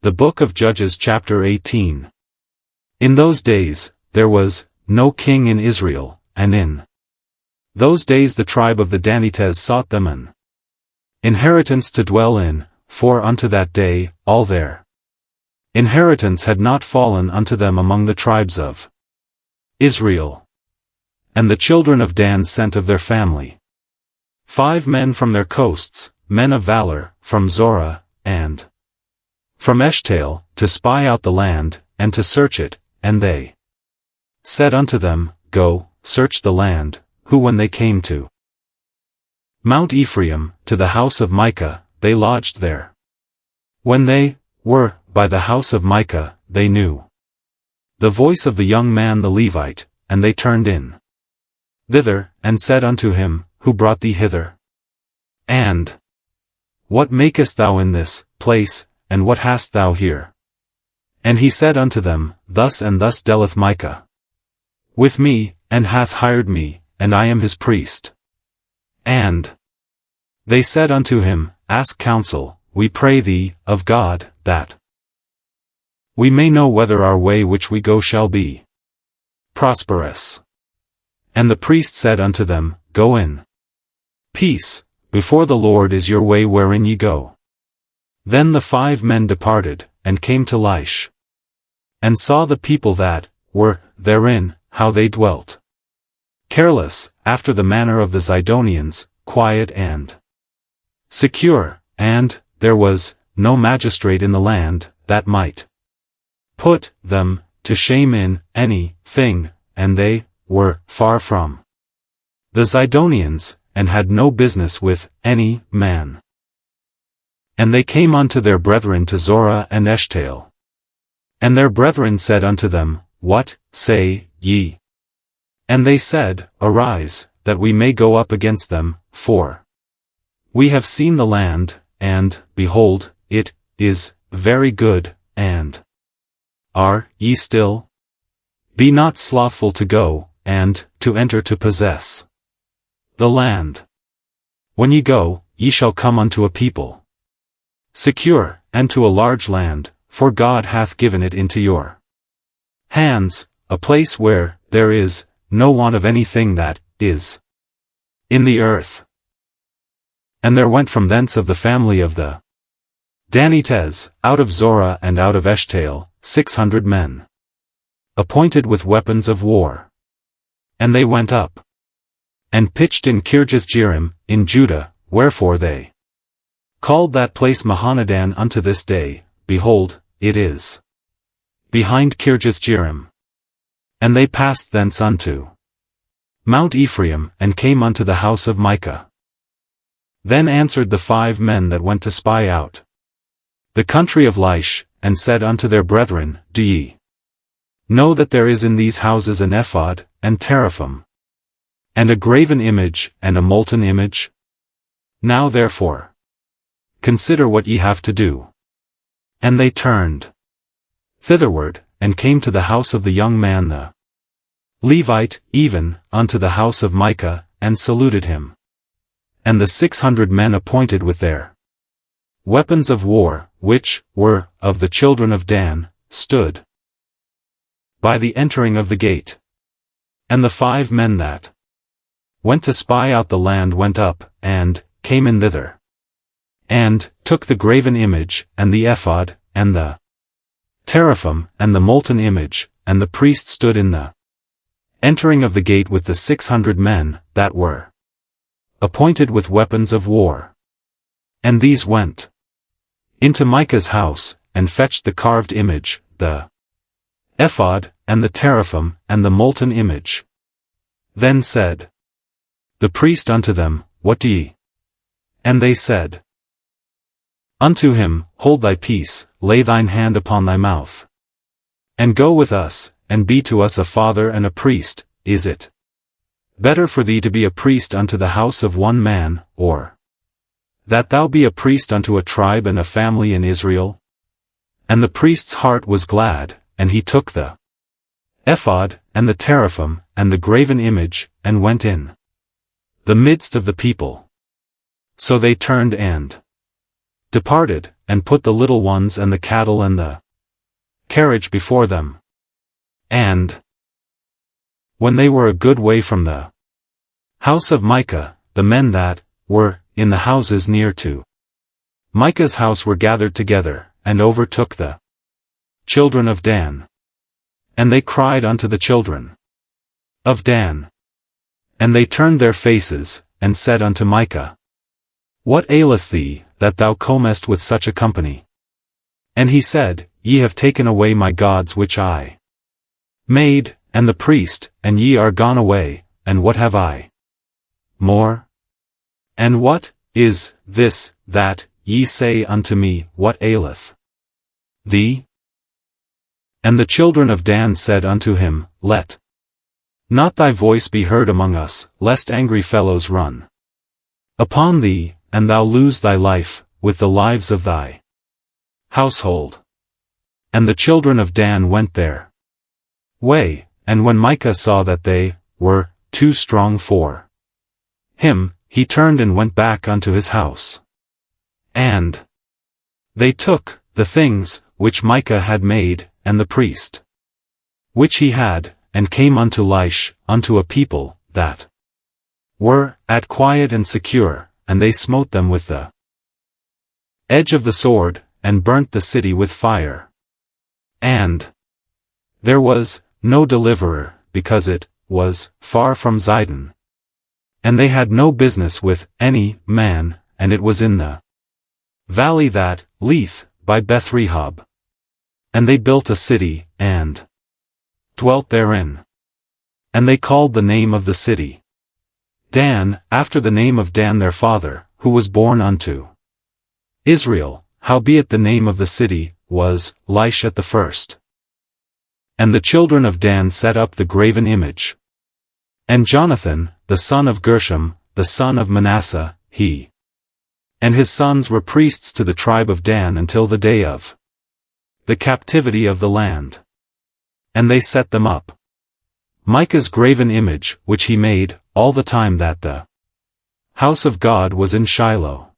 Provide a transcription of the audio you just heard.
The Book of Judges chapter 18. In those days, there was no king in Israel, and in those days the tribe of the Danites sought them an inheritance to dwell in, for unto that day, all their inheritance had not fallen unto them among the tribes of Israel. And the children of Dan sent of their family 5 men from their coasts, men of valor, from Zorah, and from Eshtaol, to spy out the land, and to search it, and they said unto them, Go, search the land, who when they came to Mount Ephraim, to the house of Micah, they lodged there. When they were by the house of Micah, they knew the voice of the young man the Levite, and they turned in thither, and said unto him, Who brought thee hither? And what makest thou in this place, and what hast thou here? And he said unto them, Thus and thus dealeth Micah with me, and hath hired me, and I am his priest. And they said unto him, Ask counsel, we pray thee, of God, that we may know whether our way which we go shall be prosperous. And the priest said unto them, Go in peace, before the Lord is your way wherein ye go. Then the 5 men departed, and came to Laish, and saw the people that were therein, how they dwelt careless, after the manner of the Zidonians, quiet and secure, and there was no magistrate in the land that might put them to shame in any thing, and they were far from the Zidonians, and had no business with any man. And they came unto their brethren to Zorah and Eshtaol. And their brethren said unto them, What say ye? And they said, Arise, that we may go up against them, for we have seen the land, and, behold, it is very good, and are ye still? Be not slothful to go, and to enter to possess the land. When ye go, ye shall come unto a people secure, and to a large land, for God hath given it into your hands, a place where there is no want of anything that is in the earth. And there went from thence of the family of the Danites, out of Zorah and out of Eshtaol, 600 men, appointed with weapons of war. And they went up and pitched in Kirjath-jearim, in Judah, wherefore they called that place Mahanadan unto this day. Behold, it is behind Kirjath-jearim. And they passed thence unto Mount Ephraim, and came unto the house of Micah. Then answered the 5 men that went to spy out the country of Laish, and said unto their brethren, Do ye know that there is in these houses an ephod, and teraphim, and a graven image, and a molten image? Now therefore consider what ye have to do. And they turned thitherward, and came to the house of the young man the Levite, even unto the house of Micah, and saluted him. And the 600 men appointed with their weapons of war, which were of the children of Dan, stood by the entering of the gate. And the 5 men that went to spy out the land went up, and came in thither, and took the graven image, and the ephod, and the teraphim, and the molten image, and the priest stood in the entering of the gate with the 600 men that were appointed with weapons of war. And these went into Micah's house, and fetched the carved image, the ephod, and the teraphim, and the molten image. Then said the priest unto them, What do ye? And they said unto him, Hold thy peace, lay thine hand upon thy mouth, and go with us, and be to us a father and a priest. Is it better for thee to be a priest unto the house of one man, or that thou be a priest unto a tribe and a family in Israel? And the priest's heart was glad, and he took the ephod, and the teraphim, and the graven image, and went in the midst of the people. So they turned and departed, and put the little ones and the cattle and the carriage before them. And when they were a good way from the house of Micah, the men that were in the houses near to Micah's house were gathered together, and overtook the children of Dan. And they cried unto the children of Dan. And they turned their faces, and said unto Micah, What aileth thee, that thou comest with such a company? And he said, Ye have taken away my gods which I made, and the priest, and ye are gone away, and what have I more? And what is this, that ye say unto me, What aileth thee? And the children of Dan said unto him, Let not thy voice be heard among us, lest angry fellows run upon thee, and thou lose thy life, with the lives of thy household. And the children of Dan went their way, and when Micah saw that they were too strong for him, he turned and went back unto his house. And they took the things which Micah had made, and the priest which he had, and came unto Laish, unto a people that were at quiet and secure, and they smote them with the edge of the sword, and burnt the city with fire. And there was no deliverer, because it was far from Zidon. And they had no business with any man, and it was in the valley that Leith, by Beth-rehob. And they built a city, and dwelt therein. And they called the name of the city Dan, after the name of Dan their father, who was born unto Israel, howbeit the name of the city was Laish at the first. And the children of Dan set up the graven image. And Jonathan, the son of Gershom, the son of Manasseh, he and his sons were priests to the tribe of Dan until the day of the captivity of the land. And they set them up. Micah's graven image, which he made, all the time that the house of God was in Shiloh.